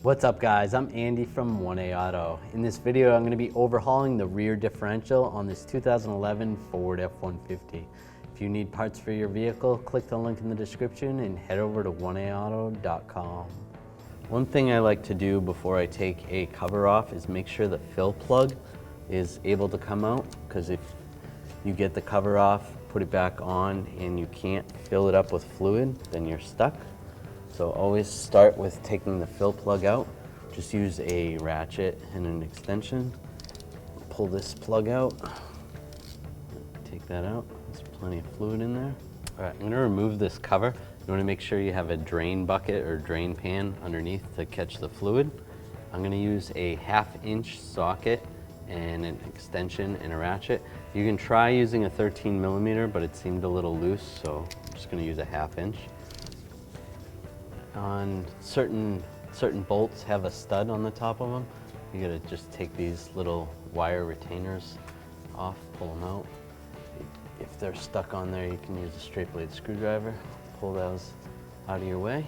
What's up guys, I'm Andy from 1A Auto. In this video I'm going to be overhauling the rear differential on this 2011 Ford F-150. If you need parts for your vehicle, click the link in the description and head over to 1aauto.com. One thing I like to do before I take a cover off is make sure the fill plug is able to come out, because if you get the cover off, put it back on, and you can't fill it up with fluid, then you're stuck. So always start with taking the fill plug out. Just use a ratchet and an extension. Pull this plug out. Take that out. There's plenty of fluid in there. All right, I'm gonna remove this cover. You wanna make sure you have a drain bucket or drain pan underneath to catch the fluid. I'm gonna use a 1/2-inch socket and an extension and a ratchet. You can try using a 13mm, but it seemed a little loose, so I'm just gonna use a 1/2-inch. On certain bolts have a stud on the top of them. You gotta just take these little wire retainers off, pull them out. If they're stuck on there, you can use a straight blade screwdriver. Pull those out of your way.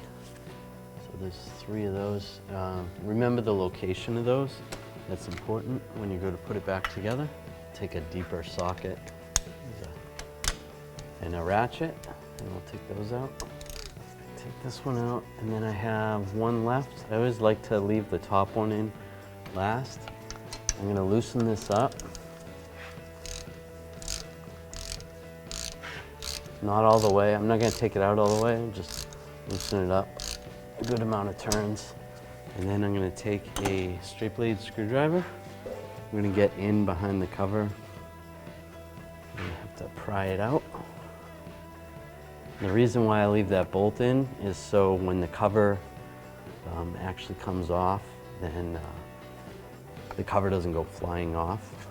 So there's 3 of those. Remember the location of those. That's important when you go to put it back together. Take a deeper socket and a ratchet, and we'll take those out. Take this one out, and then I have one left. I always like to leave the top one in last. I'm gonna loosen this up. Not all the way. I'm not gonna take it out all the way, just loosen it up. A good amount of turns. And then I'm gonna take a straight blade screwdriver. I'm gonna get in behind the cover. I'm gonna have to pry it out. The reason why I leave that bolt in is so when the cover actually comes off, then the cover doesn't go flying off.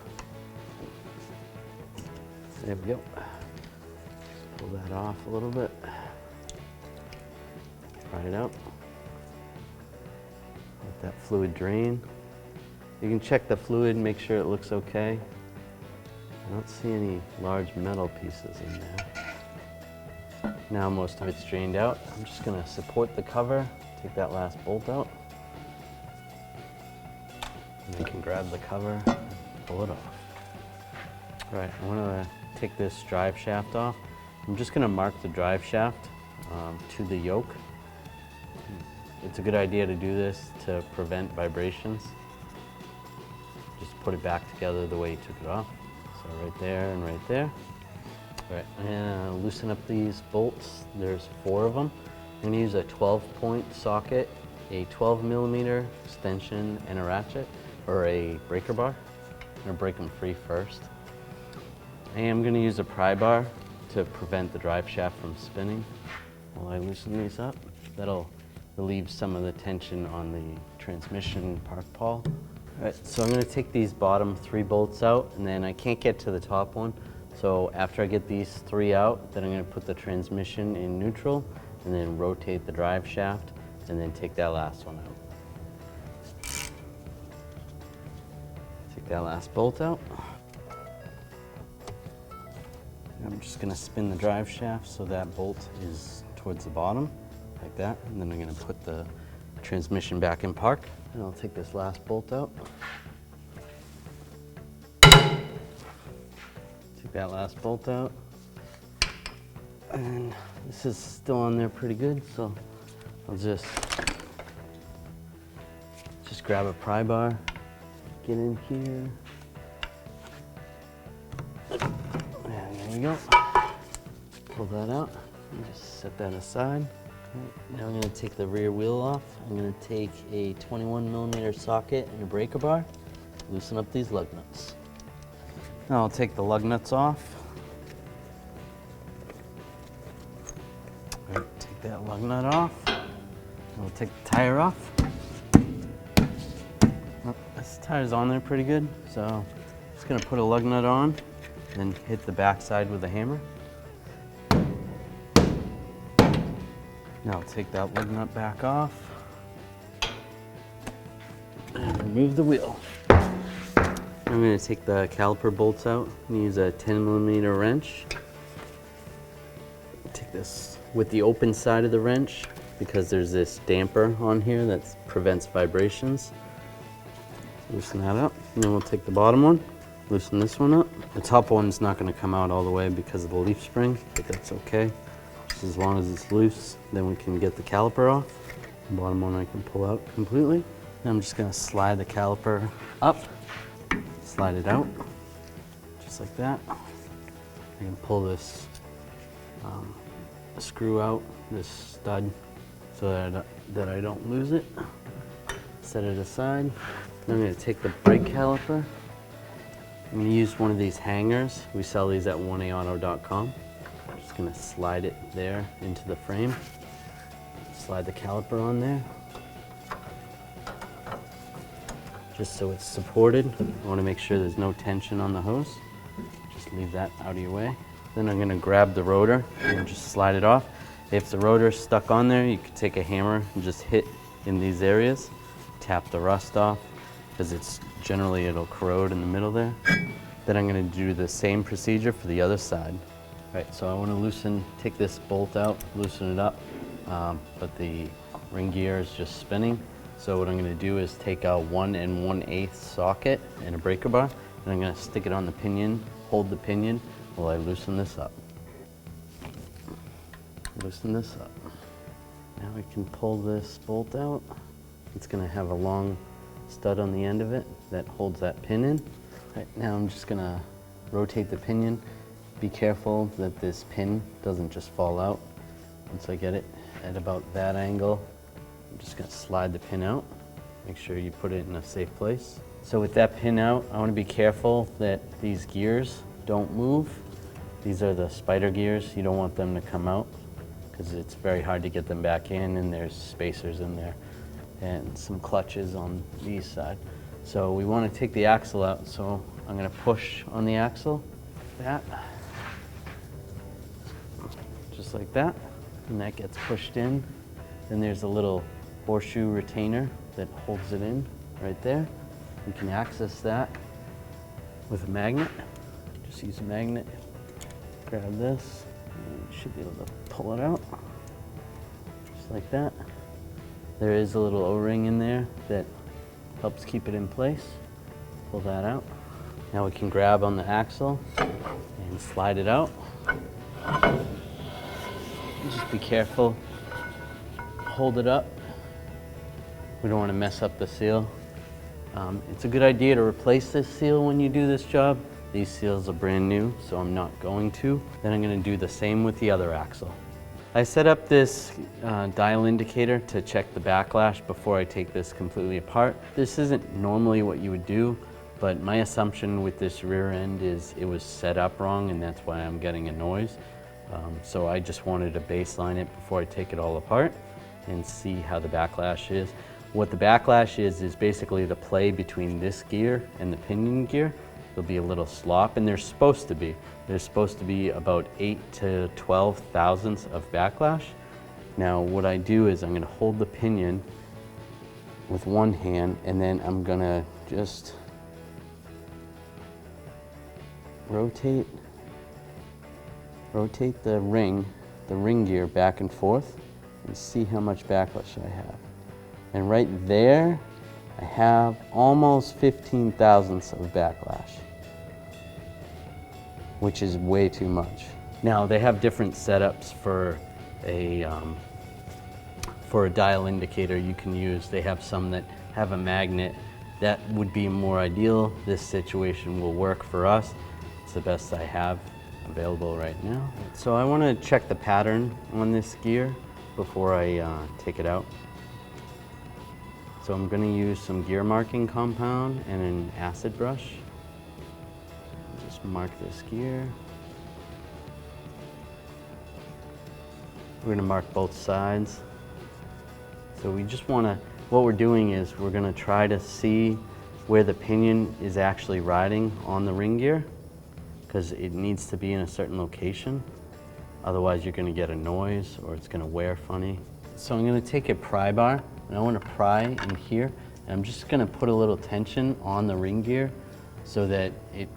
There we go. Just pull that off a little bit. Pry it out. Let that fluid drain. You can check the fluid and make sure it looks okay. I don't see any large metal pieces in there. Now most of it's drained out. I'm just gonna support the cover, take that last bolt out. And you can grab the cover, and pull it off. All right, I wanna take this drive shaft off. I'm just gonna mark the drive shaft to the yoke. It's a good idea to do this to prevent vibrations. Just put it back together the way you took it off. So right there and right there. All right, I'm gonna loosen up these bolts. There's 4 of them. I'm gonna use a 12-point socket, a 12mm extension, and a ratchet, or a breaker bar. I'm gonna break them free first. I am gonna use a pry bar to prevent the drive shaft from spinning while I loosen these up. That'll relieve some of the tension on the transmission park pawl. All right, so I'm gonna take these bottom 3 bolts out, and then I can't get to the top one. So after I get these 3 out, then I'm gonna put the transmission in neutral, and then rotate the drive shaft, and then take that last one out. Take that last bolt out. And I'm just gonna spin the drive shaft so that bolt is towards the bottom, like that. And then I'm gonna put the transmission back in park, and I'll take this last bolt out. Take that last bolt out, and this is still on there pretty good, so I'll just grab a pry bar, get in here, and there we go. Pull that out and just set that aside. Now I'm going to take the rear wheel off. I'm going to take a 21mm socket and a breaker bar, loosen up these lug nuts. Now I'll take the lug nuts off. All right, take that lug nut off. We'll take the tire off. Well, this tire's on there pretty good, so I'm just gonna put a lug nut on, then hit the back side with a hammer. Now I'll take that lug nut back off and remove the wheel. I'm going to take the caliper bolts out and use a 10mm wrench. Take this with the open side of the wrench because there's this damper on here that's prevents vibrations. Loosen that up, and then we'll take the bottom one, loosen this one up. The top one's not going to come out all the way because of the leaf spring, but that's okay. Just as long as it's loose, then we can get the caliper off. The bottom one I can pull out completely. Now I'm just going to slide the caliper up, slide it out, just like that. I can pull this screw out, this stud, so that I don't lose it. Set it aside. Then I'm going to take the brake caliper. I'm going to use one of these hangers. We sell these at 1aauto.com. I'm just going to slide it there into the frame. Slide the caliper on there, just so it's supported. I want to make sure there's no tension on the hose. Just leave that out of your way. Then I'm going to grab the rotor and just slide it off. If the rotor's stuck on there, you could take a hammer and just hit in these areas, tap the rust off, because it'll corrode in the middle there. Then I'm going to do the same procedure for the other side. Right, so I want to take this bolt out, loosen it up, but the ring gear is just spinning. So what I'm going to do is take a 1 1/8 socket and a breaker bar, and I'm going to stick it on the pinion, hold the pinion while I loosen this up. Loosen this up. Now we can pull this bolt out. It's going to have a long stud on the end of it that holds that pin in. Right, now I'm just going to rotate the pinion. Be careful that this pin doesn't just fall out. Once I get it at about that angle, I'm just going to slide the pin out. Make sure you put it in a safe place. So with that pin out, I want to be careful that these gears don't move. These are the spider gears. You don't want them to come out because it's very hard to get them back in, and there's spacers in there and some clutches on these side. So we want to take the axle out. So I'm going to push on the axle, that, just like that, and that gets pushed in. Then there's a little horseshoe retainer that holds it in right there. You can access that with a magnet. Just use a magnet, grab this, and you should be able to pull it out, just like that. There is a little O-ring in there that helps keep it in place. Pull that out. Now we can grab on the axle and slide it out. Just be careful, hold it up. We don't want to mess up the seal. It's a good idea to replace this seal when you do this job. These seals are brand new, so I'm not going to. Then I'm going to do the same with the other axle. I set up this dial indicator to check the backlash before I take this completely apart. This isn't normally what you would do, but my assumption with this rear end is it was set up wrong, and that's why I'm getting a noise. So I just wanted to baseline it before I take it all apart and see how the backlash is. What the backlash is basically the play between this gear and the pinion gear. There'll be a little slop, and there's supposed to be. There's supposed to be about 8 to 12 thousandths of backlash. Now what I do is I'm going to hold the pinion with one hand, and then I'm going to just rotate the ring gear back and forth, and see how much backlash I have. And right there, I have almost 15 thousandths of backlash, which is way too much. Now they have different setups for a dial indicator you can use. They have some that have a magnet. That would be more ideal. This situation will work for us. It's the best I have available right now. So I want to check the pattern on this gear before I take it out. So I'm going to use some gear marking compound and an acid brush. Just mark this gear. We're going to mark both sides. So we just want to, what we're doing is we're going to try to see where the pinion is actually riding on the ring gear, because it needs to be in a certain location. Otherwise you're going to get a noise or it's going to wear funny. So I'm going to take a pry bar, and I want to pry in here, and I'm just going to put a little tension on the ring gear so that it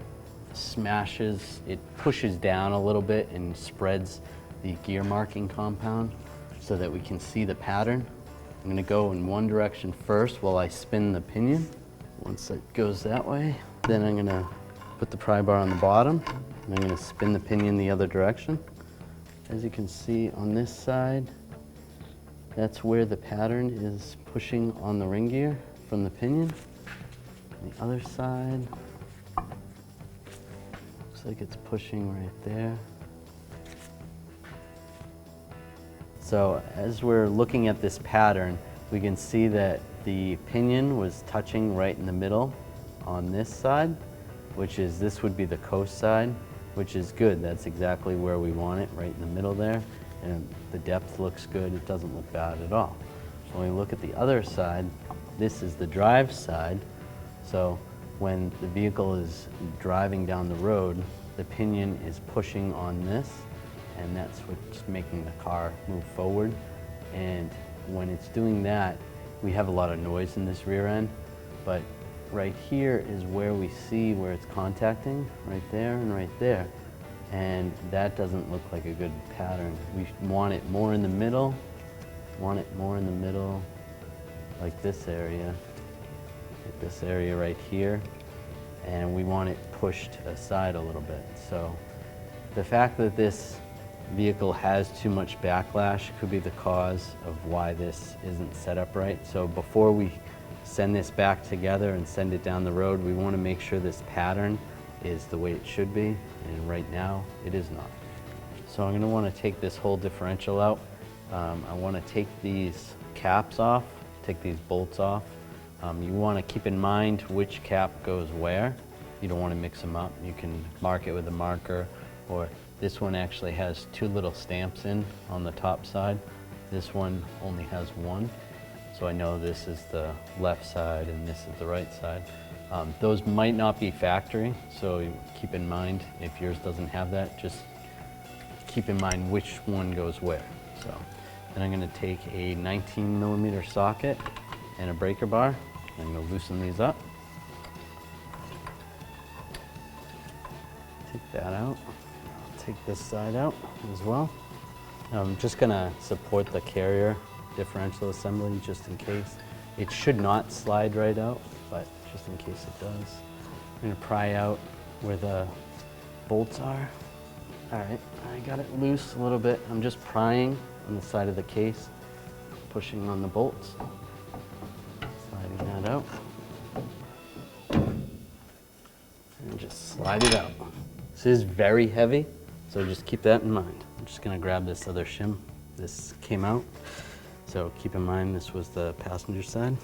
smashes, it pushes down a little bit and spreads the gear marking compound so that we can see the pattern. I'm gonna go in one direction first while I spin the pinion. Once it goes that way, then I'm gonna put the pry bar on the bottom, and I'm gonna spin the pinion the other direction. As you can see on this side, that's where the pattern is pushing on the ring gear from the pinion. On the other side, looks like it's pushing right there. So as we're looking at this pattern, we can see that the pinion was touching right in the middle on this side, this would be the coast side, which is good. That's exactly where we want it, right in the middle there. And the depth looks good. It doesn't look bad at all. When we look at the other side, this is the drive side. So when the vehicle is driving down the road, the pinion is pushing on this, and that's what's making the car move forward. And when it's doing that, we have a lot of noise in this rear end, but right here is where we see where it's contacting, right there and right there. And that doesn't look like a good pattern. We want it more in the middle, like this area right here. And we want it pushed aside a little bit. So the fact that this vehicle has too much backlash could be the cause of why this isn't set up right. So before we send this back together and send it down the road, we want to make sure this pattern is the way it should be, and right now it is not. So I'm going to want to take this whole differential out. I want to take these caps off, take these bolts off. You want to keep in mind which cap goes where. You don't want to mix them up. You can mark it with a marker, or this one actually has two little stamps in on the top side. This one only has one. So I know this is the left side and this is the right side. Those might not be factory, so keep in mind if yours doesn't have that, just keep in mind which one goes where. So then I'm going to take a 19mm socket and a breaker bar. I'm going to loosen these up. Take that out. I'll take this side out as well. I'm just going to support the carrier differential assembly just in case. It should not slide right out, but just in case it does. I'm going to pry out where the bolts are. All right, I got it loose a little bit. I'm just prying on the side of the case, pushing on the bolts, sliding that out, and just slide it out. This is very heavy, so just keep that in mind. I'm just going to grab this other shim. This came out. So keep in mind this was the passenger side.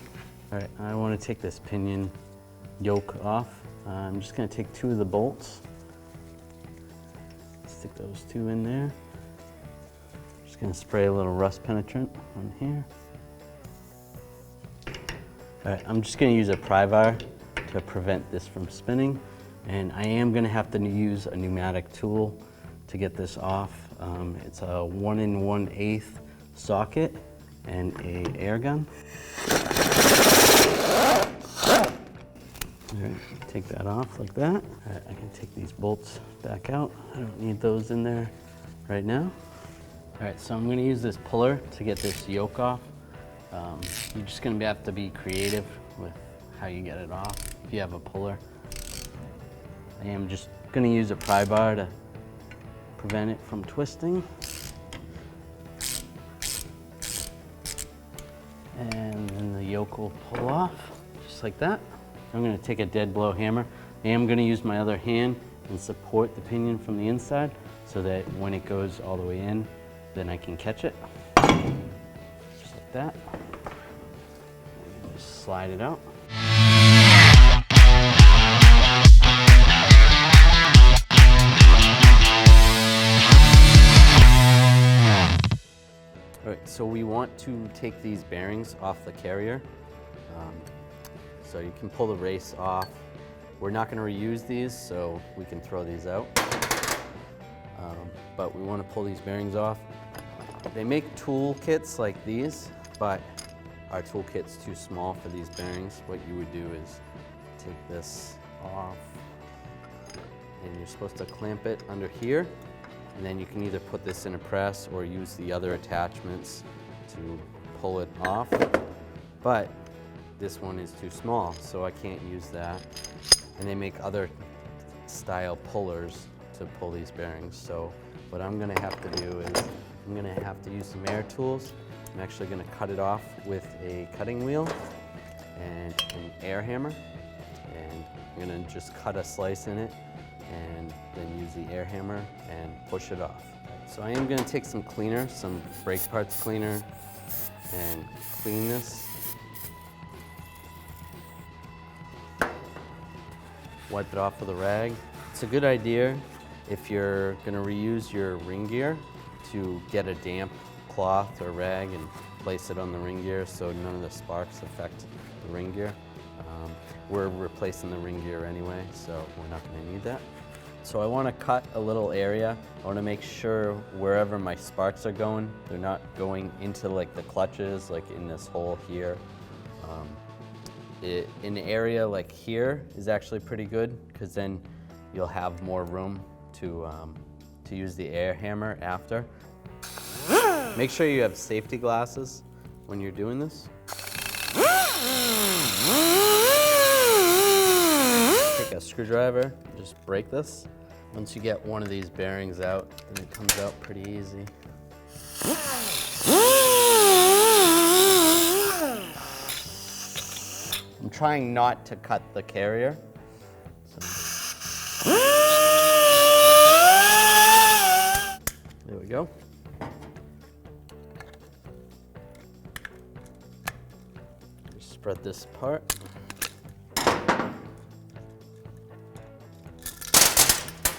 All right, I want to take this pinion yoke off. I'm just going to take two of the bolts, stick those two in there. Just going to spray a little rust penetrant on here. All right, I'm just going to use a pry bar to prevent this from spinning, and I am going to have to use a pneumatic tool to get this off. It's a 1 1/8 socket and an air gun. All right, take that off like that. All right, I can take these bolts back out. I don't need those in there right now. All right, so I'm going to use this puller to get this yoke off. You're just going to have to be creative with how you get it off if you have a puller. I am just going to use a pry bar to prevent it from twisting. And then the yoke will pull off, just like that. I'm going to take a dead blow hammer. I am going to use my other hand and support the pinion from the inside so that when it goes all the way in, then I can catch it. Just like that. And just slide it out. All right, so we want to take these bearings off the carrier. So you can pull the race off. We're not going to reuse these, so we can throw these out. But we want to pull these bearings off. They make tool kits like these, but our tool kit's too small for these bearings. What you would do is take this off, and you're supposed to clamp it under here. And then you can either put this in a press or use the other attachments to pull it off, but this one is too small, so I can't use that. And they make other style pullers to pull these bearings. So what I'm gonna have to do is I'm gonna have to use some air tools. I'm actually gonna cut it off with a cutting wheel and an air hammer. And I'm gonna just cut a slice in it and then use the air hammer and push it off. So I am gonna take some cleaner, some brake parts cleaner, and clean this. Wipe it off with a rag. It's a good idea if you're gonna reuse your ring gear to get a damp cloth or rag and place it on the ring gear so none of the sparks affect the ring gear. We're replacing the ring gear anyway, so we're not gonna need that. So I wanna cut a little area. I wanna make sure wherever my sparks are going, they're not going into like the clutches, like in this hole here. An area like here is actually pretty good because then you'll have more room to use the air hammer after. Make sure you have safety glasses when you're doing this. Take a screwdriver, just break this. Once you get one of these bearings out, then it comes out pretty easy. I'm trying not to cut the carrier. So. There we go. Just spread this apart.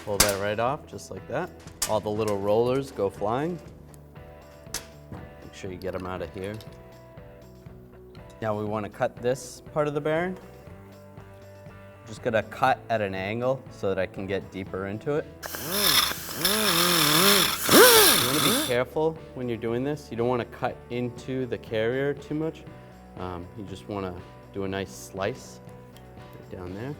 Pull that right off, just like that. All the little rollers go flying. Make sure you get them out of here. Now we want to cut this part of the bearing. Just gonna cut at an angle so that I can get deeper into it. You want to be careful when you're doing this. You don't want to cut into the carrier too much. You just want to do a nice slice right down there.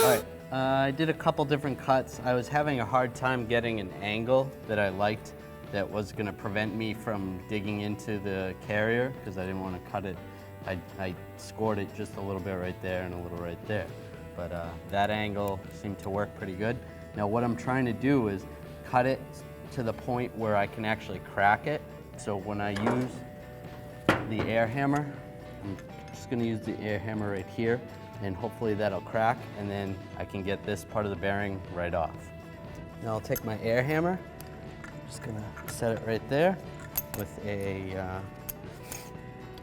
All right, I did a couple different cuts. I was having a hard time getting an angle that I liked that was going to prevent me from digging into the carrier because I didn't want to cut it. I scored it just a little bit right there and a little right there. But that angle seemed to work pretty good. Now what I'm trying to do is cut it to the point where I can actually crack it. So when I use the air hammer, I'm just going to use the air hammer right here, and hopefully that'll crack, and then I can get this part of the bearing right off. Now I'll take my air hammer, just going to set it right there with a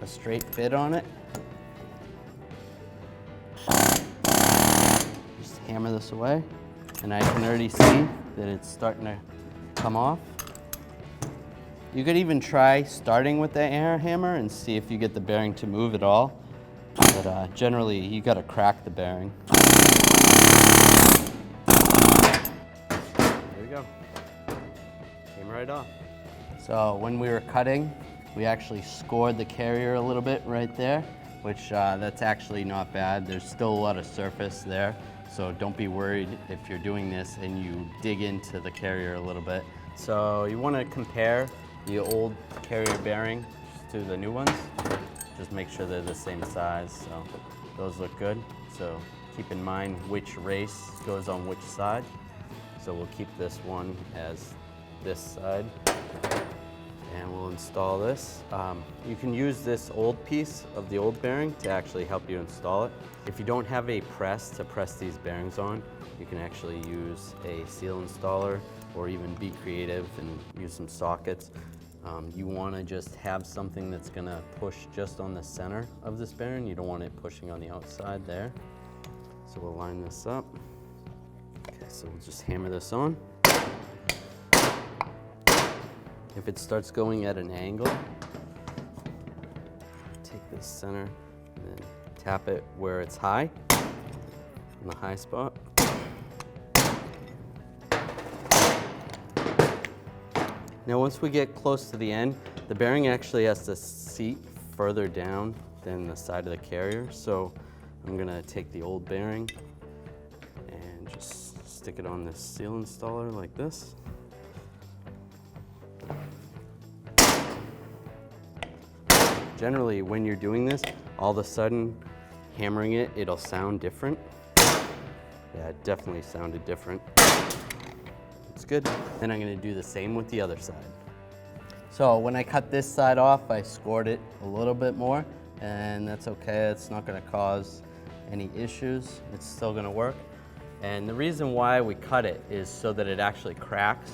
straight bit on it. Just hammer this away, and I can already see that it's starting to come off. You could even try starting with the air hammer and see if you get the bearing to move at all. But generally, you got to crack the bearing. There we go. Came right off. So when we were cutting, we actually scored the carrier a little bit right there, which that's actually not bad. There's still a lot of surface there. So don't be worried if you're doing this and you dig into the carrier a little bit. So you want to compare the old carrier bearing to the new ones. Just make sure they're the same size. So those look good. So keep in mind which race goes on which side. So we'll keep this one as this side. And we'll install this. You can use this old piece of the old bearing to actually help you install it. If you don't have a press to press these bearings on, you can actually use a seal installer or even be creative and use some sockets. You want to just have something that's going to push just on the center of this bearing. You don't want it pushing on the outside there. So we'll line this up. Okay, so we'll just hammer this on. If it starts going at an angle, take this center and then tap it where it's high, in the high spot. Now once we get close to the end, the bearing actually has to seat further down than the side of the carrier. So I'm gonna take the old bearing and just stick it on this seal installer like this. generally when you're doing this, all of a sudden hammering it, it'll sound different. Yeah, it definitely sounded different. It's good. Then I'm gonna do the same with the other side. So when I cut this side off, I scored it a little bit more, and that's okay. It's not gonna cause any issues. It's still gonna work. And the reason why we cut it is so that it actually cracks,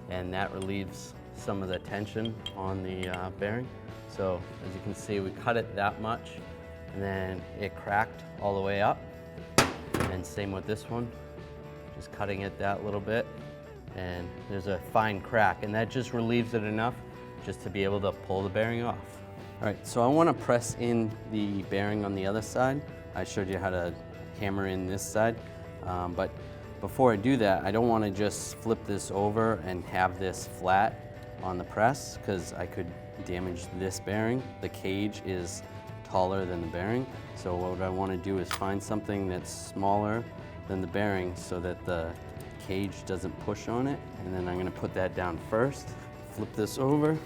and that relieves some of the tension on the bearing. So as you can see, we cut it that much, and then it cracked all the way up. And same with this one, just cutting it that little bit, and there's a fine crack, and that just relieves it enough just to be able to pull the bearing off. All right, so I want to press in the bearing on the other side. I showed you how to hammer in this side, but before I do that, I don't want to just flip this over and have this flat on the press, because I could damage this bearing. The cage is taller than the bearing, so what I want to do is find something that's smaller than the bearing so that the cage doesn't push on it, and then I'm going to put that down first. Flip this over.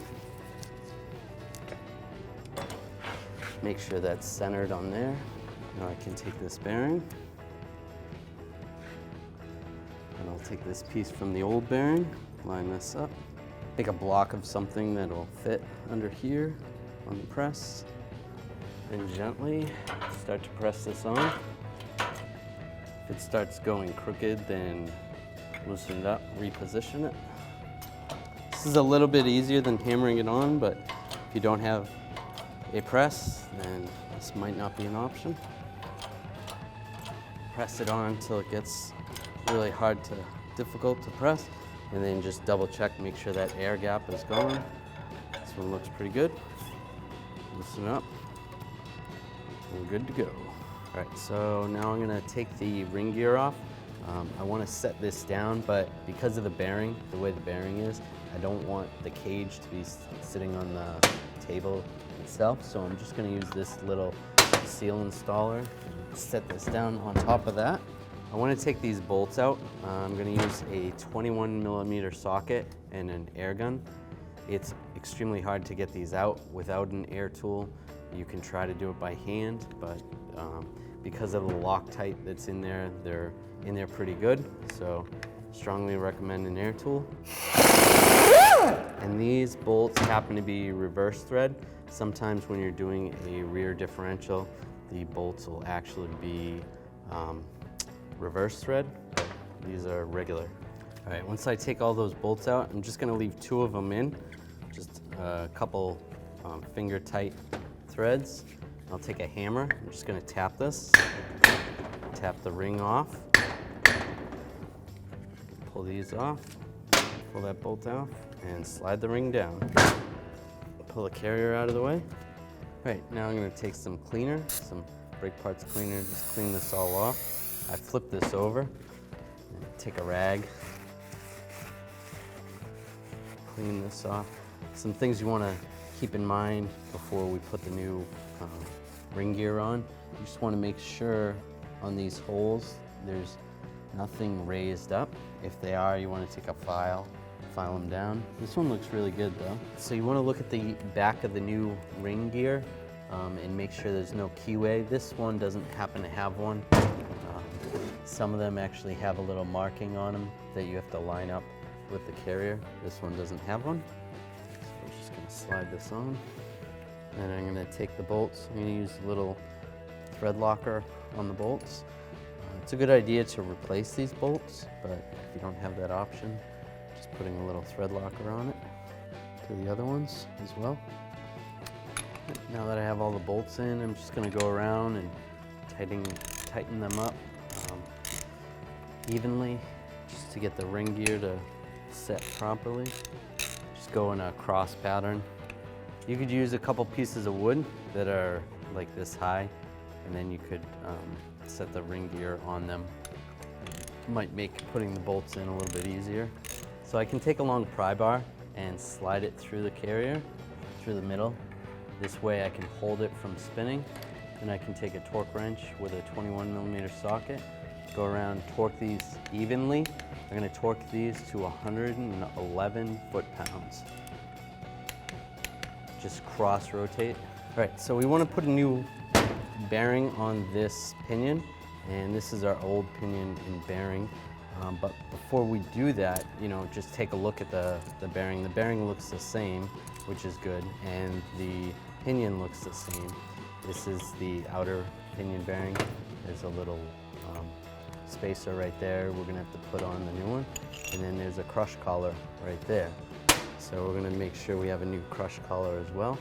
Make sure that's centered on there. Now I can take this bearing, and I'll take this piece from the old bearing, line this up, make a block of something that'll fit under here on the press, and gently start to press this on. If it starts going crooked, then loosen it up, reposition it. This is a little bit easier than hammering it on, but if you don't have a press, then this might not be an option. Press it on until it gets really difficult to press, and then just double check, make sure that air gap is gone. This one looks pretty good. Loosen up. We're good to go. All right, so now I'm gonna take the ring gear off. I want to set this down, but because of the bearing, the way the bearing is, I don't want the cage to be sitting on the table itself, so I'm just going to use this little seal installer and set this down on top of that. I want to take these bolts out. I'm going to use a 21mm socket and an air gun. It's extremely hard to get these out without an air tool. You can try to do it by hand, but because of the Loctite that's in there, they're in there pretty good, so strongly recommend an air tool. And these bolts happen to be reverse thread. Sometimes when you're doing a rear differential, the bolts will actually be reverse thread, but these are regular. All right, once I take all those bolts out, I'm just gonna leave 2 of them in, just a couple finger tight threads. I'll take a hammer, I'm just gonna tap this, tap the ring off, pull these off, pull that bolt off, and slide the ring down. Pull the carrier out of the way. All right, now I'm gonna take some cleaner, some brake parts cleaner, just clean this all off. I flip this over, and take a rag, clean this off. Some things you wanna keep in mind before we put the new ring gear on. You just wanna make sure on these holes, there's nothing raised up. If they are, you want to take a file them down. This one looks really good though. So you want to look at the back of the new ring gear and make sure there's no keyway. This one doesn't happen to have one. Some of them actually have a little marking on them that you have to line up with the carrier. This one doesn't have one. So I'm just going to slide this on. And I'm going to take the bolts. I'm going to use a little thread locker on the bolts. It's a good idea to replace these bolts, but if you don't have that option, just putting a little thread locker on it to the other ones as well. Now that I have all the bolts in, I'm just going to go around and tighten them up evenly, just to get the ring gear to set properly. Just go in a cross pattern. You could use a couple pieces of wood that are like this high, and then you could set the ring gear on them. Might make putting the bolts in a little bit easier. So I can take a long pry bar and slide it through the carrier, through the middle. This way I can hold it from spinning. And I can take a torque wrench with a 21mm socket, go around, torque these evenly. I'm going to torque these to 111 foot-pounds. Just cross rotate Right, so we want to put a new bearing on this pinion, and this is our old pinion and bearing. But before we do that, just take a look at the bearing. The bearing looks the same, which is good, and the pinion looks the same. This is the outer pinion bearing. There's a little spacer right there. We're gonna have to put on the new one. And then there's a crush collar right there. So we're gonna make sure we have a new crush collar as well.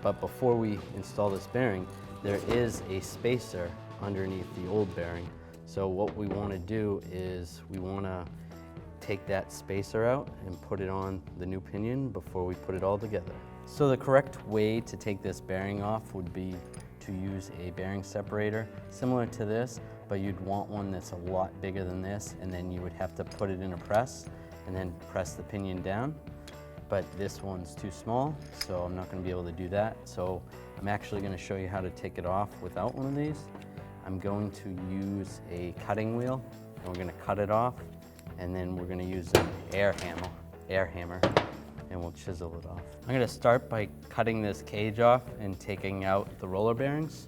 But before we install this bearing, there is a spacer underneath the old bearing. So what we want to do is we want to take that spacer out and put it on the new pinion before we put it all together. So the correct way to take this bearing off would be to use a bearing separator similar to this, but you'd want one that's a lot bigger than this, and then you would have to put it in a press and then press the pinion down. But this one's too small, so I'm not going to be able to do that. So I'm actually going to show you how to take it off without one of these. I'm going to use a cutting wheel, and we're going to cut it off, and then we're going to use an air hammer, and we'll chisel it off. I'm going to start by cutting this cage off and taking out the roller bearings.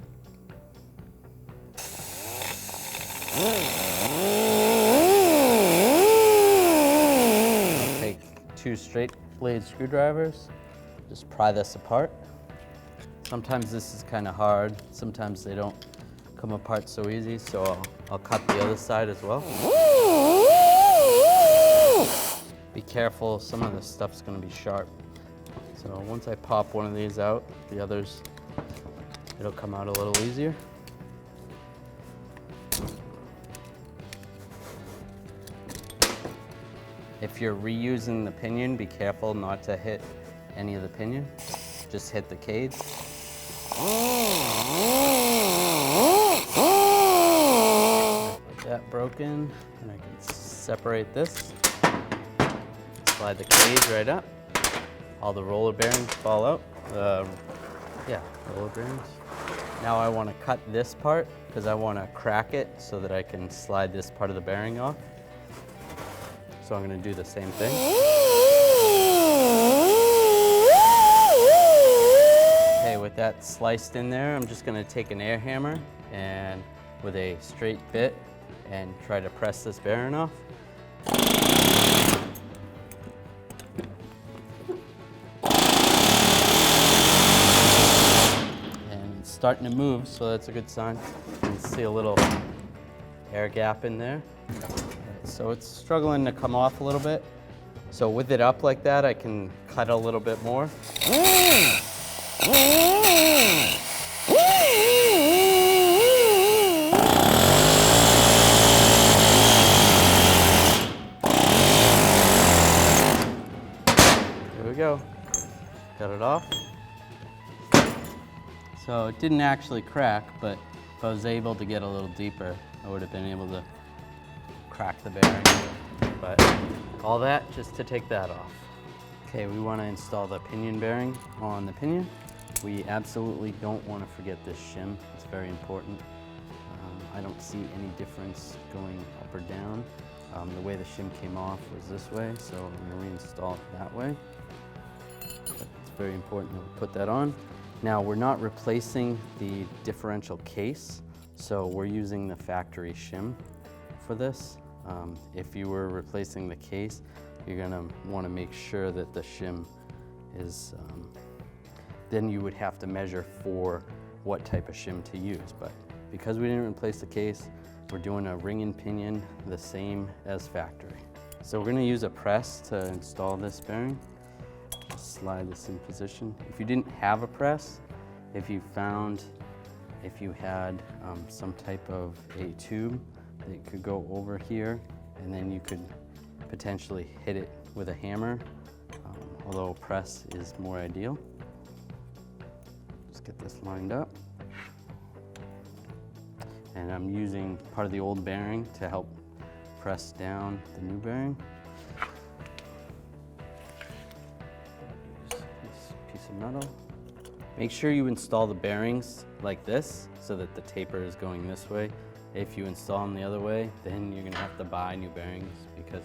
I'll take 2 straight blade screwdrivers, just pry this apart. Sometimes this is kind of hard, sometimes they don't come apart so easy, so I'll cut the other side as well. Be careful, some of this stuff's going to be sharp. So once I pop one of these out, the others, it'll come out a little easier. If you're reusing the pinion, be careful not to hit any of the pinion. Just hit the cage. Get that broken, and I can separate this. Slide the cage right up. All the roller bearings fall out. Roller bearings. Now I want to cut this part because I want to crack it so that I can slide this part of the bearing off. So I'm going to do the same thing. Okay, with that sliced in there, I'm just going to take an air hammer and with a straight bit and try to press this bearing off. And it's starting to move, so that's a good sign. You can see a little air gap in there. So it's struggling to come off a little bit. So with it up like that, I can cut a little bit more. There we go. Cut it off. So it didn't actually crack, but if I was able to get a little deeper, I would have been able to crack the bearing, but all that just to take that off. Okay, we want to install the pinion bearing on the pinion. We absolutely don't want to forget this shim. It's very important. I don't see any difference going up or down. The way the shim came off was this way, so I'm going to reinstall it that way. But it's very important that we put that on. Now, we're not replacing the differential case, so we're using the factory shim for this. If you were replacing the case, you're going to want to make sure that the shim is, then you would have to measure for what type of shim to use. But because we didn't replace the case, we're doing a ring and pinion the same as factory. So we're going to use a press to install this bearing. Just slide this in position. If you didn't have a press, if you had some type of a tube, it could go over here, and then you could potentially hit it with a hammer, although a press is more ideal. Just get this lined up. And I'm using part of the old bearing to help press down the new bearing. Use this piece of metal. Make sure you install the bearings like this so that the taper is going this way. If you install them the other way, then you're gonna have to buy new bearings, because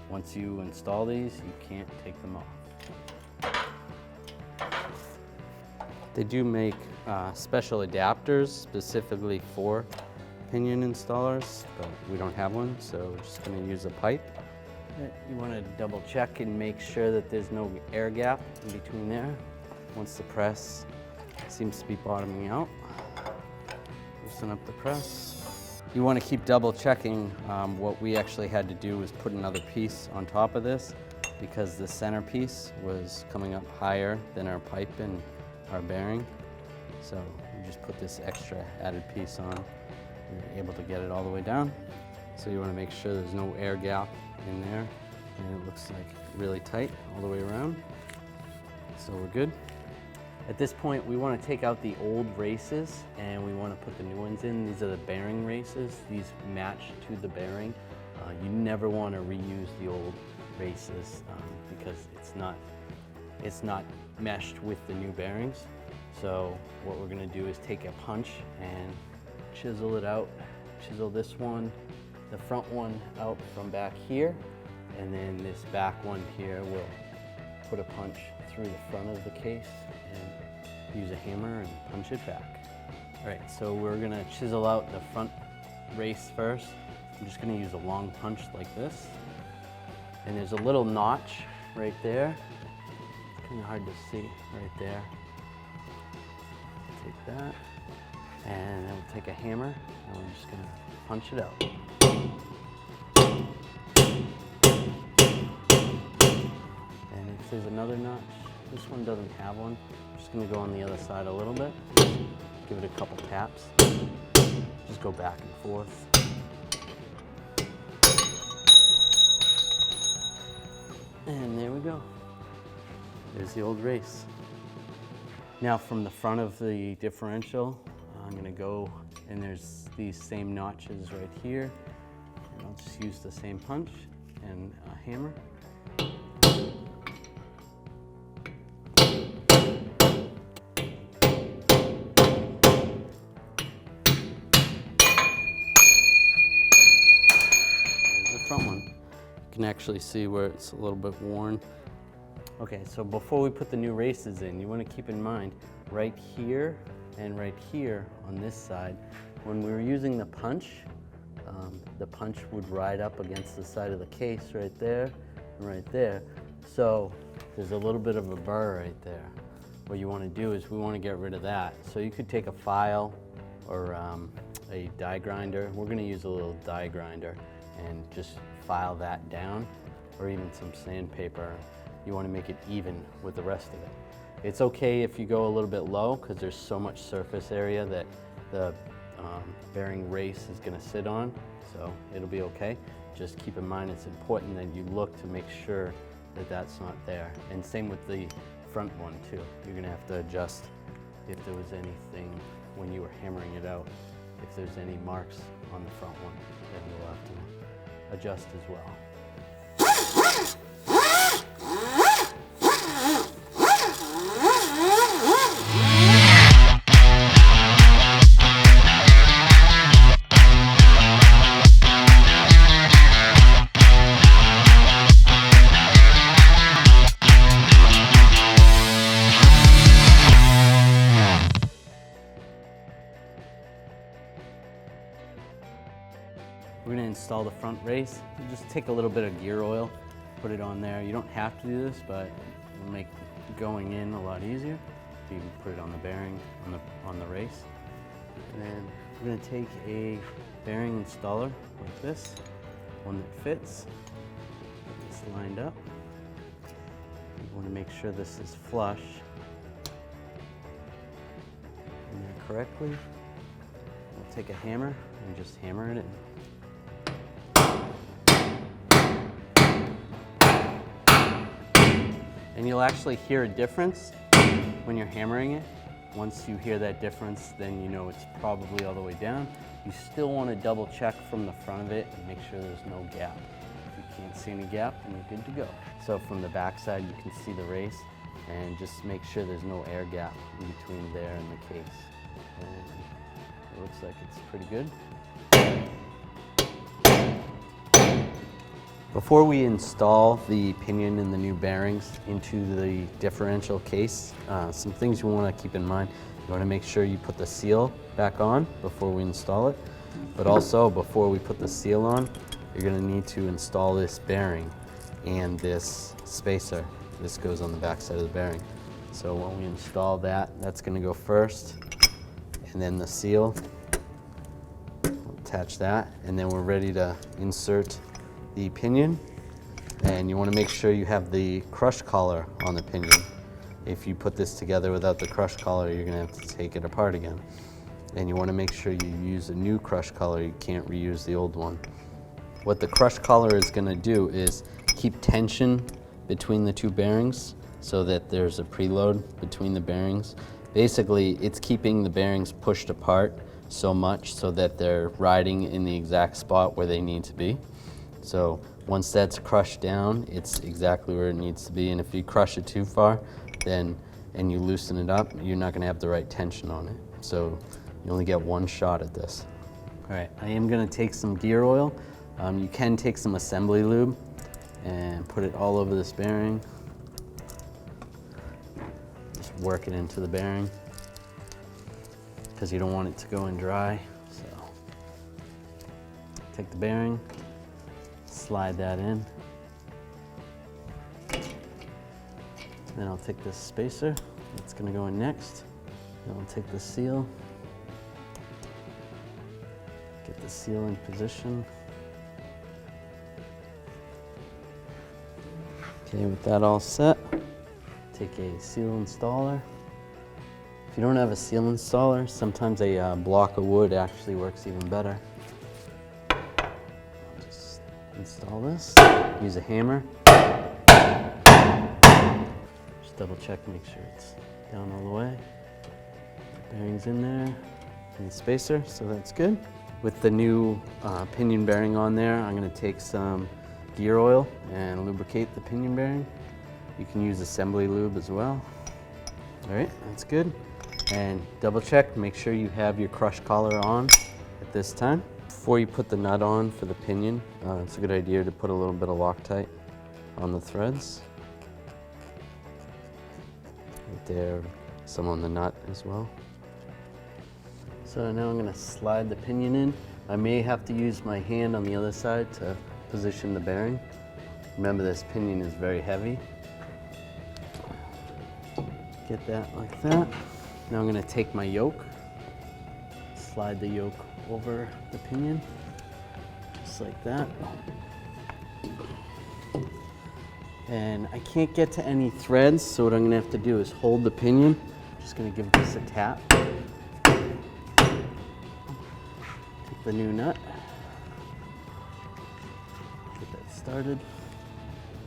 once you install these, you can't take them off. They do make special adapters specifically for pinion installers, but we don't have one, so we're just going to use a pipe. You want to double check and make sure that there's no air gap in between there. Once the press seems to be bottoming out, loosen up the press. You want to keep double checking. What we actually had to do was put another piece on top of this because the center piece was coming up higher than our pipe and our bearing. So we just put this extra added piece on. We were able to get it all the way down. So you want to make sure there's no air gap in there, and it looks like really tight all the way around. So we're good. At this point, we want to take out the old races and we want to put the new ones in. These are the bearing races. These match to the bearing. You never want to reuse the old races because it's not meshed with the new bearings. So what we're going to do is take a punch and chisel it out. Chisel this one, the front one out from back here, and then this back one here will put a punch through the front of the case and use a hammer and punch it back. All right, so we're gonna chisel out the front race first. I'm just gonna use a long punch like this. And there's a little notch right there. It's kind of hard to see right there. Take that, and then we'll take a hammer and we're just gonna punch it out. And if there's another notch, this one doesn't have one. I'm just gonna go on the other side a little bit. Give it a couple taps. Just go back and forth. And there we go. There's the old race. Now from the front of the differential, I'm gonna go, and there's these same notches right here. And I'll just use the same punch and a hammer. You can actually see where it's a little bit worn. Okay, so before we put the new races in, you want to keep in mind right here and right here on this side, when we were using the punch would ride up against the side of the case right there and right there. So there's a little bit of a burr right there. What you want to do is we want to get rid of that. So you could take a file or a die grinder. We're going to use a little die grinder and just file that down, or even some sandpaper. You want to make it even with the rest of it. It's okay if you go a little bit low because there's so much surface area that the bearing race is going to sit on, so it'll be okay. Just keep in mind it's important that you look to make sure that that's not there. And same with the front one too. You're going to have to adjust if there was anything when you were hammering it out. If there's any marks on the front one, then you'll have to adjust as well. We're going to install the front race. You just take a little bit of gear oil, put it on there. You don't have to do this, but it'll make going in a lot easier. You can put it on the bearing, on the race. And then we're going to take a bearing installer like this, one that fits. Get this lined up. You want to make sure this is flush in there correctly. We'll take a hammer and just hammer it in. And you'll actually hear a difference when you're hammering it. Once you hear that difference, then you know it's probably all the way down. You still want to double check from the front of it and make sure there's no gap. If you can't see any gap, then you're good to go. So from the back side, you can see the race, and just make sure there's no air gap in between there and the case. And it looks like it's pretty good. Before we install the pinion and the new bearings into the differential case, some things you want to keep in mind. You want to make sure you put the seal back on before we install it, but also before we put the seal on, you're going to need to install this bearing and this spacer. This goes on the back side of the bearing. So when we install that, that's going to go first, and then the seal, we'll attach that, and then we're ready to insert the pinion. And you want to make sure you have the crush collar on the pinion. If you put this together without the crush collar, you're going to have to take it apart again. And you want to make sure you use a new crush collar. You can't reuse the old one. What the crush collar is going to do is keep tension between the two bearings so that there's a preload between the bearings. Basically, it's keeping the bearings pushed apart so much so that they're riding in the exact spot where they need to be. So once that's crushed down, it's exactly where it needs to be. And if you crush it too far, then and you loosen it up, you're not going to have the right tension on it. So you only get one shot at this. All right, I am going to take some gear oil. You can take some assembly lube and put it all over this bearing. Just work it into the bearing because you don't want it to go in dry. So take the bearing, slide that in. Then I'll take this spacer, that's going to go in next. Then I'll take the seal, get the seal in position. Okay, with that all set, take a seal installer. If you don't have a seal installer, sometimes a block of wood actually works even better. I'll just install this, use a hammer. Just double check, make sure it's down all the way. Bearings in there, and the spacer, so that's good. With the new pinion bearing on there, I'm going to take some gear oil and lubricate the pinion bearing. You can use assembly lube as well. All right, that's good. And double check, make sure you have your crush collar on at this time. Before you put the nut on for the pinion, it's a good idea to put a little bit of Loctite on the threads. Right there, some on the nut as well. So now I'm going to slide the pinion in. I may have to use my hand on the other side to position the bearing. Remember, this pinion is very heavy. Get that like that. Now I'm going to take my yoke, slide the yoke over the pinion, just like that. And I can't get to any threads, so what I'm going to have to do is hold the pinion. I'm just going to give this a tap. Take the new nut. Get that started.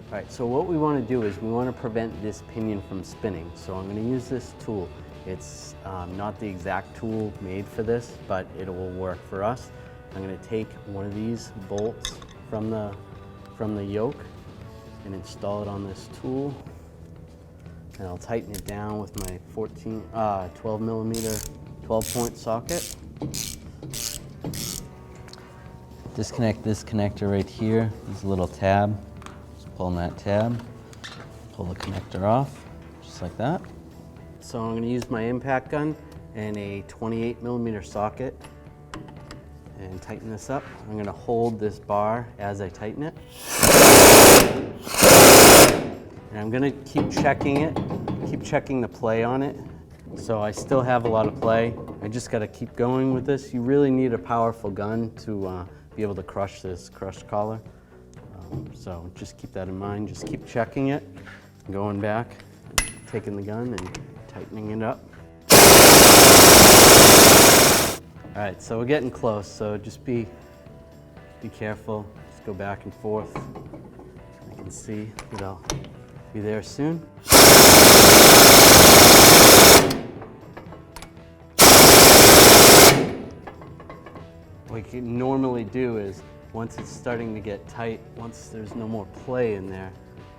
All right, so what we want to do is we want to prevent this pinion from spinning. So I'm going to use this tool. It's not the exact tool made for this, but it will work for us. I'm going to take one of these bolts from the yoke and install it on this tool. And I'll tighten it down with my 12 millimeter 12-point socket. Disconnect this connector right here. There's a little tab. Just pull on that tab, pull the connector off, just like that. So I'm going to use my impact gun and a 28 millimeter socket and tighten this up. I'm going to hold this bar as I tighten it. And I'm going to keep checking it, keep checking the play on it. So I still have a lot of play. I just got to keep going with this. You really need a powerful gun to be able to crush this crush collar. So just keep that in mind. Just keep checking it, going back, taking the gun and tightening it up. All right, so we're getting close. So just be careful. Just go back and forth. I can see that I'll be there soon. What you can normally do is, once it's starting to get tight, once there's no more play in there,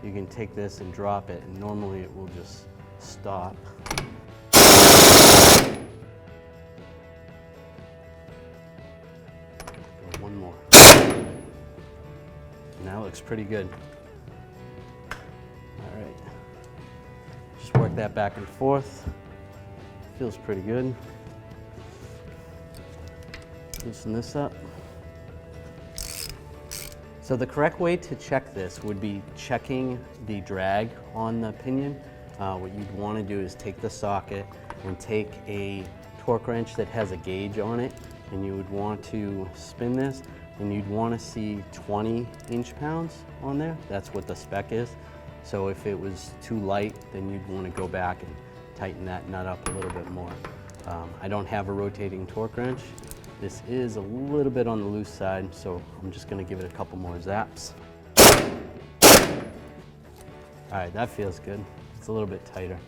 you can take this and drop it, and normally it will just stop. One more. and that looks pretty good. All right, just work that back and forth. Feels pretty good. Loosen this up. So the correct way to check this would be checking the drag on the pinion. What you'd want to do is take the socket and take a torque wrench that has a gauge on it, and you would want to spin this, and you'd want to see 20 inch-pounds on there. That's what the spec is. So if it was too light, then you'd want to go back and tighten that nut up a little bit more. I don't have a rotating torque wrench. This is a little bit on the loose side, so I'm just going to give it a couple more zaps. All right, that feels good. It's a little bit tighter,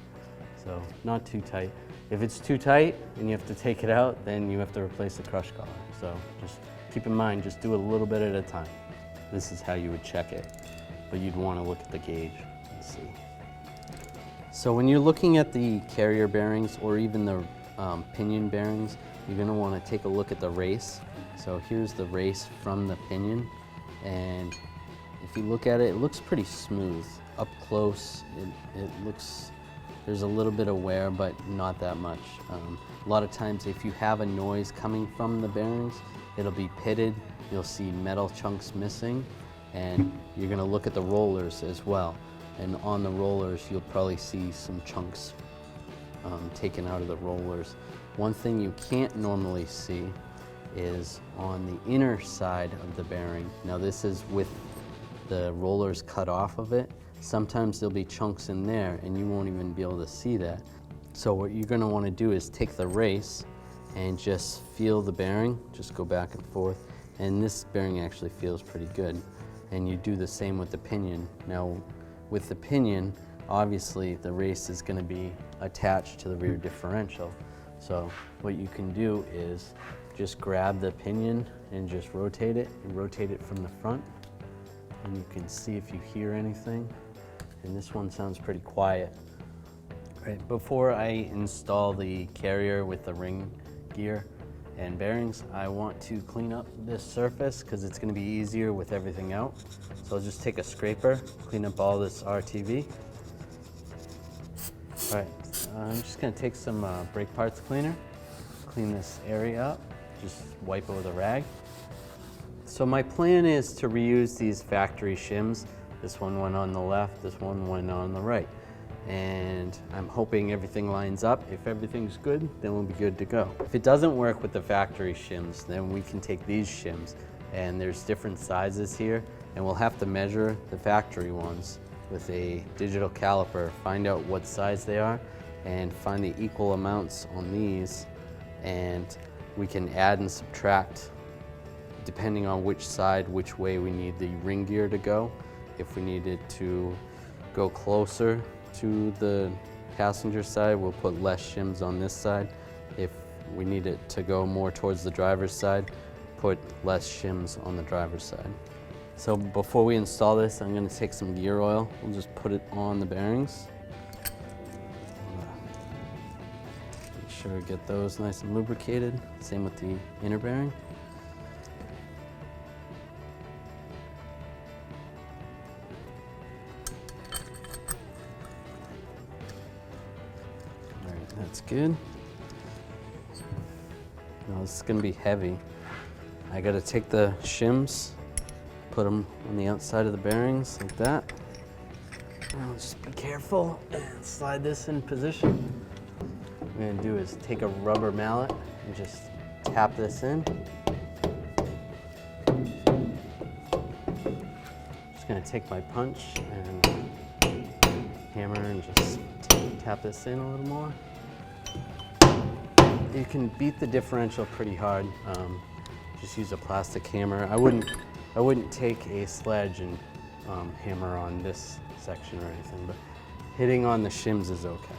so not too tight. If it's too tight and you have to take it out, then you have to replace the crush collar. So just keep in mind, just do a little bit at a time. This is how you would check it, but you'd want to look at the gauge and see. So when you're looking at the carrier bearings or even the pinion bearings, you're going to want to take a look at the race. So here's the race from the pinion, and if you look at it, it looks pretty smooth. Up close, it looks, there's a little bit of wear, but not that much. A lot of times if you have a noise coming from the bearings, it'll be pitted, you'll see metal chunks missing, and you're going to look at the rollers as well. And on the rollers, you'll probably see some chunks taken out of the rollers. One thing you can't normally see is on the inner side of the bearing. Now this is with the rollers cut off of it. Sometimes there'll be chunks in there and you won't even be able to see that. So what you're going to want to do is take the race and just feel the bearing, just go back and forth. And this bearing actually feels pretty good. And you do the same with the pinion. Now with the pinion, obviously the race is going to be attached to the rear differential. So what you can do is just grab the pinion and just rotate it, and rotate it from the front. And you can see if you hear anything. And this one sounds pretty quiet. Right, before I install the carrier with the ring gear and bearings, I want to clean up this surface because it's going to be easier with everything out. So I'll just take a scraper, clean up all this RTV. All right, I'm just going to take some brake parts cleaner, clean this area up, just wipe over the rag. So my plan is to reuse these factory shims. This one went on the left, this one went on the right. And I'm hoping everything lines up. If everything's good, then we'll be good to go. If it doesn't work with the factory shims, then we can take these shims, and there's different sizes here, and we'll have to measure the factory ones with a digital caliper, find out what size they are, and find the equal amounts on these, and we can add and subtract depending on which side, which way we need the ring gear to go. If we need it to go closer to the passenger side, we'll put less shims on this side. If we need it to go more towards the driver's side, put less shims on the driver's side. So before we install this, I'm going to take some gear oil. We'll just put it on the bearings. Make sure we get those nice and lubricated. Same with the inner bearing. All right, that's good. Now this is going to be heavy. I got to take the shims, put them on the outside of the bearings like that. Now just be careful and slide this in position. What I'm going to do is take a rubber mallet and just tap this in. Just going to take my punch and hammer and just tap this in a little more. You can beat the differential pretty hard. Just use a plastic hammer. I wouldn't take a sledge and hammer on this section or anything, but hitting on the shims is okay.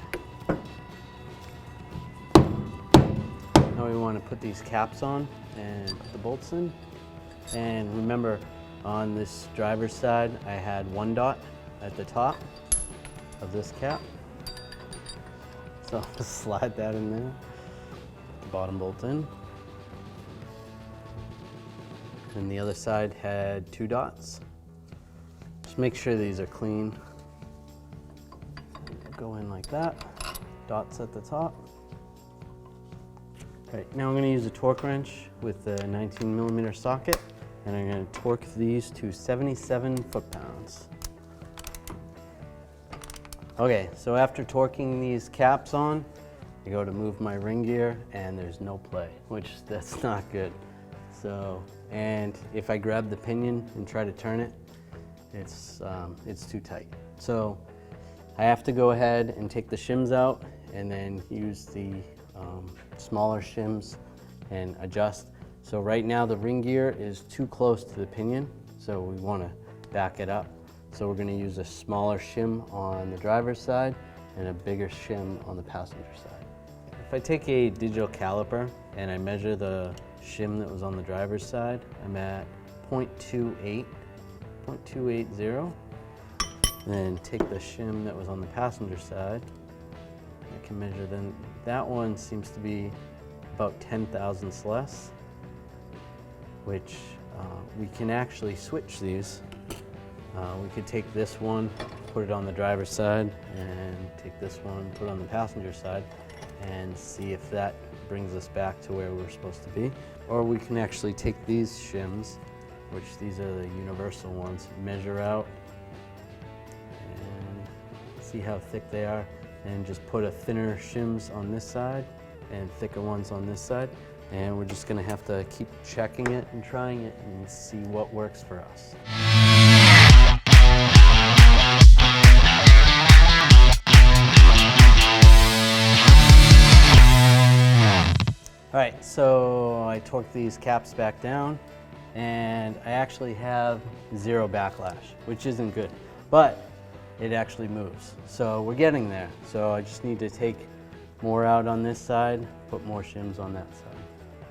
Now we want to put these caps on and put the bolts in. And remember, on this driver's side, I had one dot at the top of this cap. So I'll just slide that in there, the bottom bolt in. And the other side had two dots. Just make sure these are clean. Go in like that, dots at the top. All right, now I'm going to use a torque wrench with a 19mm socket, and I'm going to torque these to 77 foot-pounds. Okay, so after torquing these caps on, I go to move my ring gear and there's no play, which that's not good. So, and if I grab the pinion and try to turn it, it's too tight. So I have to go ahead and take the shims out and then use the smaller shims and adjust. So right now the ring gear is too close to the pinion, so we want to back it up. So we're going to use a smaller shim on the driver's side and a bigger shim on the passenger side. If I take a digital caliper and I measure the shim that was on the driver's side, I'm at 0.280. Then take the shim that was on the passenger side. I can measure then. That one seems to be about 10 thousandths less, which we can actually switch these. We could take this one, put it on the driver's side, and take this one, put it on the passenger side, and see if that brings us back to where we're supposed to be. Or we can actually take these shims, which these are the universal ones, measure out and see how thick they are, and just put a thinner shims on this side and thicker ones on this side. And we're just gonna have to keep checking it and trying it and see what works for us. All right, so I torqued these caps back down and I actually have 0 backlash, which isn't good, but it actually moves. So we're getting there. So I just need to take more out on this side, put more shims on that side.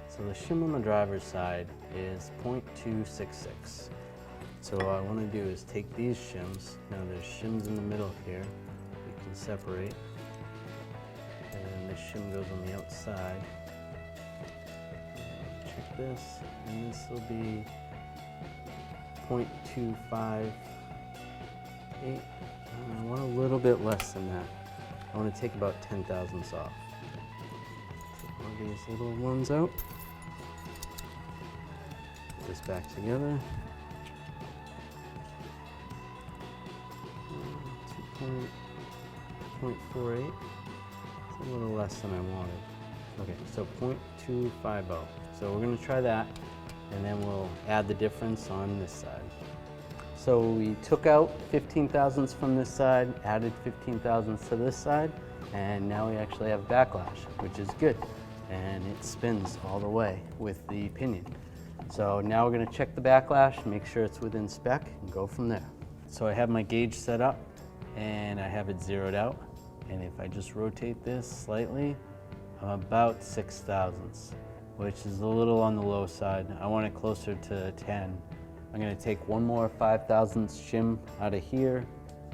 So the shim on the driver's side is 0.266. So what I want to do is take these shims. Now there's shims in the middle here. We can separate. And this shim goes on the outside. Check this, and this will be 0.258. I want a little bit less than that. I want to take about 10 thousandths off. Take all these little ones out. Put this back together. 2.48. It's a little less than I wanted. Okay, so 0.250. So we're going to try that, and then we'll add the difference on this side. So we took out 15 thousandths from this side, added 15 thousandths to this side, and now we actually have backlash, which is good. And it spins all the way with the pinion. So now we're going to check the backlash, make sure it's within spec, and go from there. So I have my gauge set up, and I have it zeroed out. And if I just rotate this slightly, I'm about 6 thousandths, which is a little on the low side. I want it closer to 10. I'm going to take one more 5 thousandths shim out of here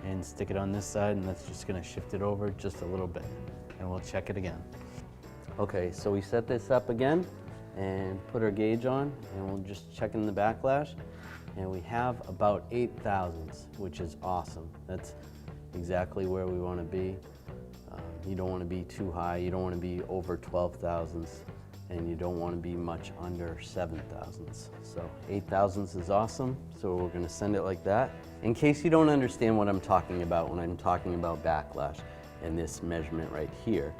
and stick it on this side, and that's just going to shift it over just a little bit, and we'll check it again. Okay, so we set this up again and put our gauge on, and we'll just check in the backlash, and we have about 8 thousandths, which is awesome. That's exactly where we want to be. You don't want to be too high, you don't want to be over 12 thousandths, and you don't want to be much under 7 thousandths. So 8 thousandths is awesome, so we're going to send it like that. In case you don't understand what I'm talking about when I'm talking about backlash and this measurement right here,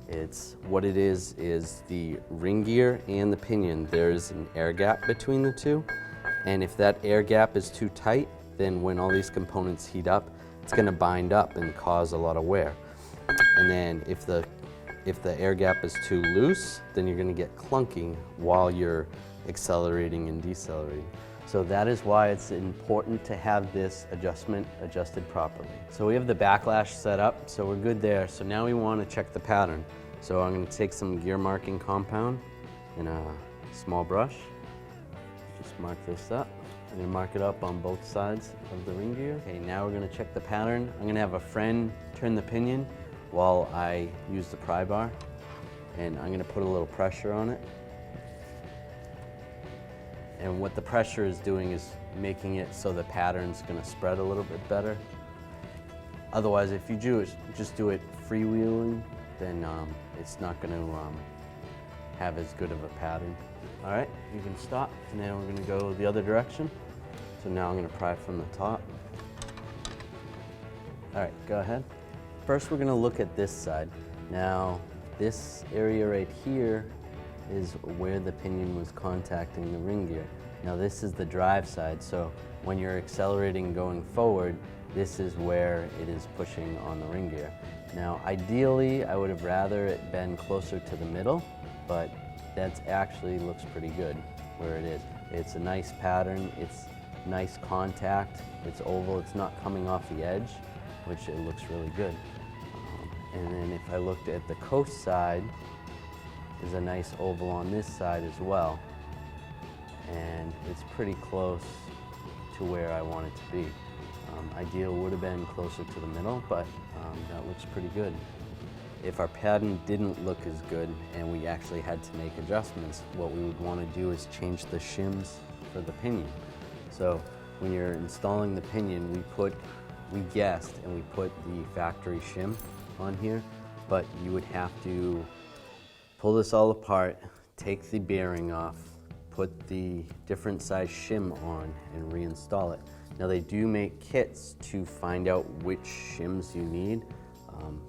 it's what it is the ring gear and the pinion, there's an air gap between the two, and if that air gap is too tight, then when all these components heat up, it's going to bind up and cause a lot of wear. And then if the air gap is too loose, then you're going to get clunking while you're accelerating and decelerating. So that is why it's important to have this adjustment adjusted properly. So we have the backlash set up, so we're good there. So now we want to check the pattern. So I'm going to take some gear marking compound in a small brush. Just mark this up. I'm going to mark it up on both sides of the ring gear. Okay, now we're going to check the pattern. I'm going to have a friend turn the pinion while I use the pry bar, and I'm going to put a little pressure on it. And what the pressure is doing is making it so the pattern's gonna spread a little bit better. Otherwise, if you just do it freewheeling, then it's not gonna have as good of a pattern. All right, you can stop, and then we're gonna go the other direction. So now I'm gonna pry from the top. All right, go ahead. First, we're gonna look at this side. Now, this area right here is where the pinion was contacting the ring gear. Now this is the drive side, so when you're accelerating going forward, this is where it is pushing on the ring gear. Now ideally, I would have rather it been closer to the middle, but that actually looks pretty good where it is. It's a nice pattern, it's nice contact, it's oval, it's not coming off the edge, which it looks really good. And then if I looked at the coast side, there's a nice oval on this side as well. And it's pretty close to where I want it to be. Ideal would have been closer to the middle, but that looks pretty good. If our pattern didn't look as good and we actually had to make adjustments, what we would want to do is change the shims for the pinion. So when you're installing the pinion, we guessed and we put the factory shim on here, but you would have to pull this all apart, take the bearing off, put the different size shim on, and reinstall it. Now they do make kits to find out which shims you need.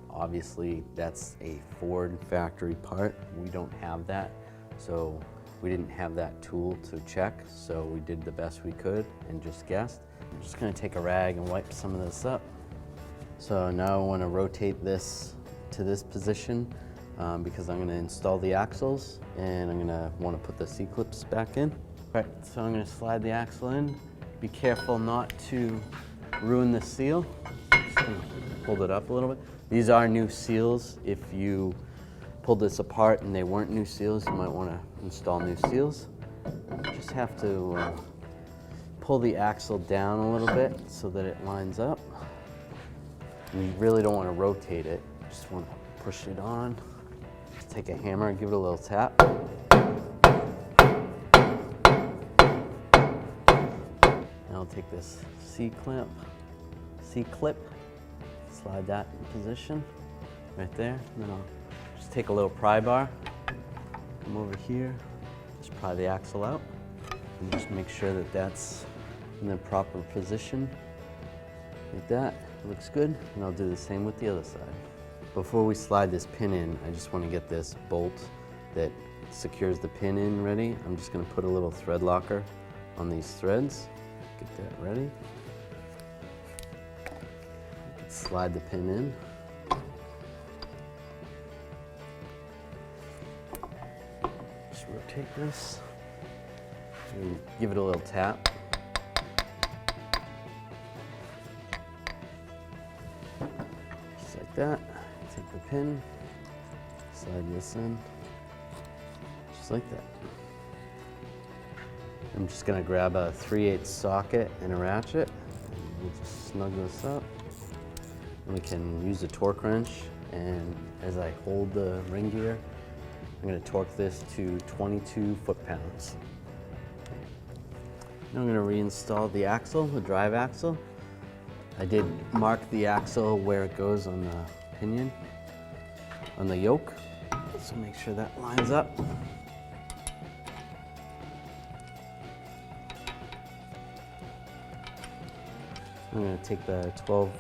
Obviously that's a Ford factory part. We don't have that, so we didn't have that tool to check, so we did the best we could and just guessed. I'm just gonna take a rag and wipe some of this up. So now I want to rotate this to this position because I'm going to install the axles and I'm going to want to put the C-clips back in. All right, so I'm going to slide the axle in. Be careful not to ruin the seal. Just going to hold it up a little bit. These are new seals. If you pulled this apart and they weren't new seals, you might want to install new seals. You just have to pull the axle down a little bit so that it lines up. You really don't want to rotate it, just want to push it on. Just take a hammer and give it a little tap. Now I'll take this C-clip, slide that in position, right there. And then I'll just take a little pry bar, come over here, just pry the axle out, and just make sure that that's in the proper position, like that. Looks good, and I'll do the same with the other side. Before we slide this pin in, I just want to get this bolt that secures the pin in ready. I'm just going to put a little thread locker on these threads. Get that ready. Slide the pin in. Just rotate this and give it a little tap. That. Take the pin, slide this in, just like that. I'm just going to grab a 3/8 socket and a ratchet, and we'll just snug this up. And we can use a torque wrench, and as I hold the ring gear, I'm going to torque this to 22 foot-pounds. Now I'm going to reinstall the axle, the drive axle. I did mark the axle where it goes on the pinion, on the yoke, so make sure that lines up. I'm going to take the 12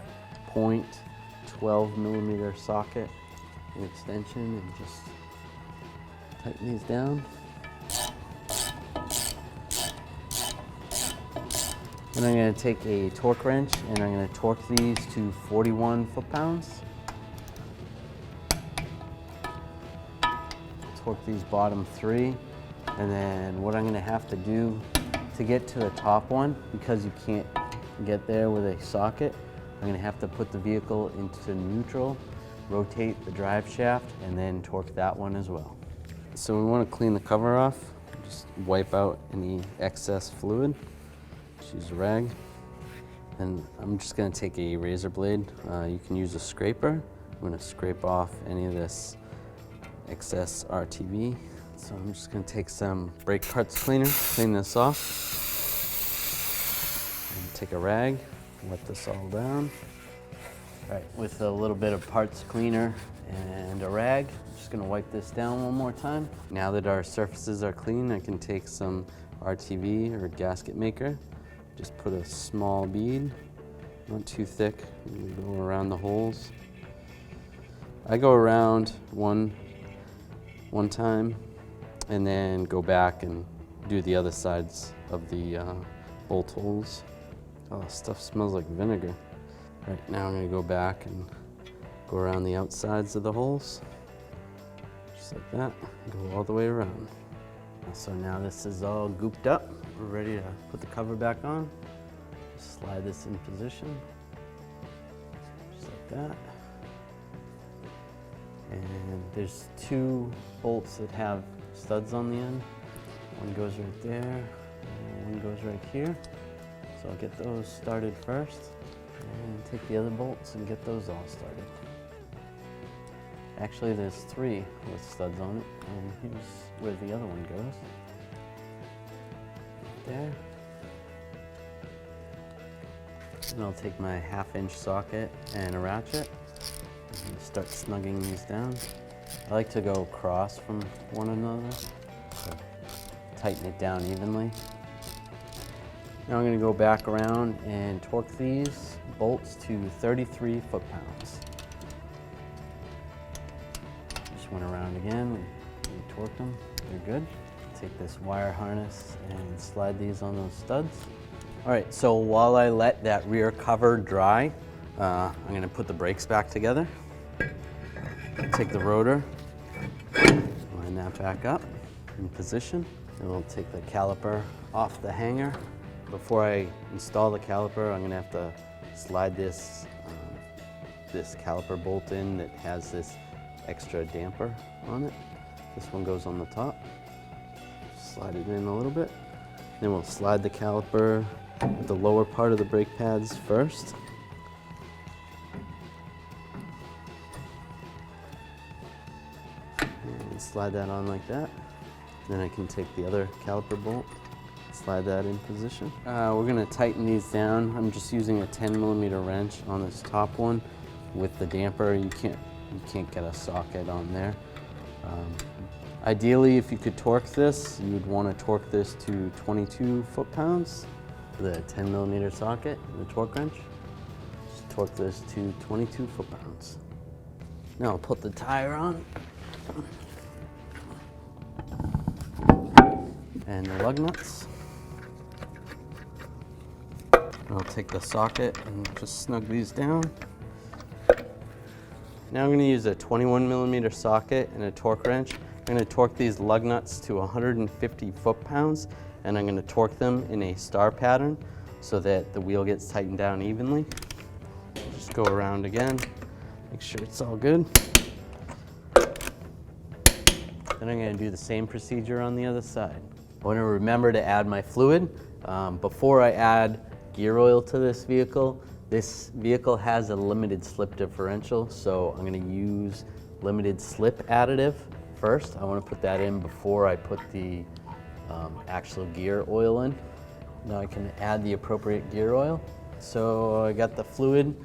millimeter socket and extension and just tighten these down. And I'm going to take a torque wrench and I'm going to torque these to 41 foot-pounds. Torque these bottom 3, and then what I'm going to have to do to get to the top one, because you can't get there with a socket, I'm going to have to put the vehicle into neutral, rotate the drive shaft, and then torque that one as well. So we want to clean the cover off, just wipe out any excess fluid. Just use a rag, and I'm just going to take a razor blade. You can use a scraper. I'm going to scrape off any of this excess RTV. So I'm just gonna take some brake parts cleaner, clean this off. And take a rag, wet this all down. All right, with a little bit of parts cleaner and a rag, I'm just gonna wipe this down one more time. Now that our surfaces are clean, I can take some RTV or gasket maker. Just put a small bead, not too thick, and go around the holes. I go around one time and then go back and do the other sides of the bolt holes. Oh, this stuff smells like vinegar. Right, now I'm gonna go back and go around the outsides of the holes, just like that, go all the way around. So now this is all gooped up. We're ready to put the cover back on. Slide this in position, just like that. And there's two bolts that have studs on the end. One goes right there, and one goes right here. So I'll get those started first, and take the other bolts and get those all started. Actually, there's three with studs on it, and here's where the other one goes. Right there. And I'll take my 1/2-inch socket and a ratchet and start snugging these down. I like to go across from one another, so tighten it down evenly. Now I'm going to go back around and torque these bolts to 33 foot-pounds. Just went around again and torqued them. They're good. Take this wire harness and slide these on those studs. All right, so while I let that rear cover dry, I'm going to put the brakes back together. Take the rotor, line that back up in position, and we'll take the caliper off the hanger. Before I install the caliper, I'm going to have to slide this caliper bolt in that has this extra damper on it. This one goes on the top. Slide it in a little bit. Then we'll slide the caliper with the lower part of the brake pads first. And slide that on like that. Then I can take the other caliper bolt, slide that in position. We're gonna tighten these down. I'm just using a 10mm wrench on this top one. With the damper, you can't get a socket on there. Ideally, if you could torque this, you would want to torque this to 22 foot-pounds. The 10mm socket, the torque wrench. Just torque this to 22 foot-pounds. Now I'll put the tire on. And the lug nuts. I'll take the socket and just snug these down. Now I'm going to use a 21mm socket and a torque wrench. I'm going to torque these lug nuts to 150 foot-pounds, and I'm going to torque them in a star pattern so that the wheel gets tightened down evenly. Just go around again, make sure it's all good. Then I'm going to do the same procedure on the other side. I want to remember to add my fluid. Before I add gear oil to this vehicle has a limited slip differential, so I'm going to use limited slip additive first. I want to put that in before I put the actual gear oil in. Now I can add the appropriate gear oil. So I got the fluid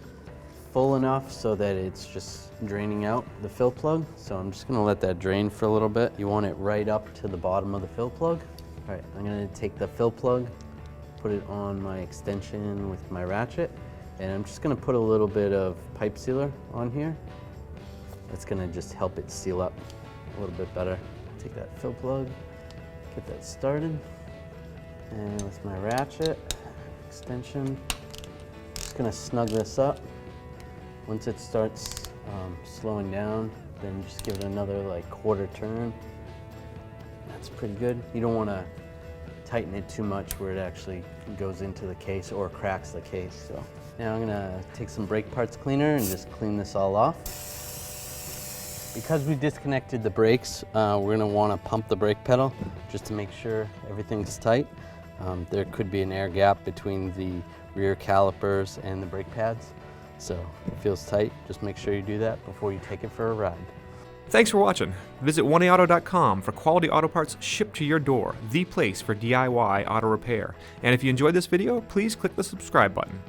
full enough so that it's just draining out the fill plug. So I'm just going to let that drain for a little bit. You want it right up to the bottom of the fill plug. All right, I'm going to take the fill plug, put it on my extension with my ratchet, and I'm just going to put a little bit of pipe sealer on here. That's going to just help it seal up a little bit better. Take that fill plug, get that started, and with my ratchet extension, just going to snug this up. Once it starts slowing down, then just give it another like quarter turn. That's pretty good. You don't want to tighten it too much where it actually goes into the case or cracks the case. So now I'm gonna take some brake parts cleaner and just clean this all off. Because we disconnected the brakes, we're gonna want to pump the brake pedal just to make sure everything's tight. There could be an air gap between the rear calipers and the brake pads. So if it feels tight, just make sure you do that before you take it for a ride. Thanks for watching. Visit 1AAuto.com for quality auto parts shipped to your door, the place for DIY auto repair. And if you enjoyed this video, please click the subscribe button.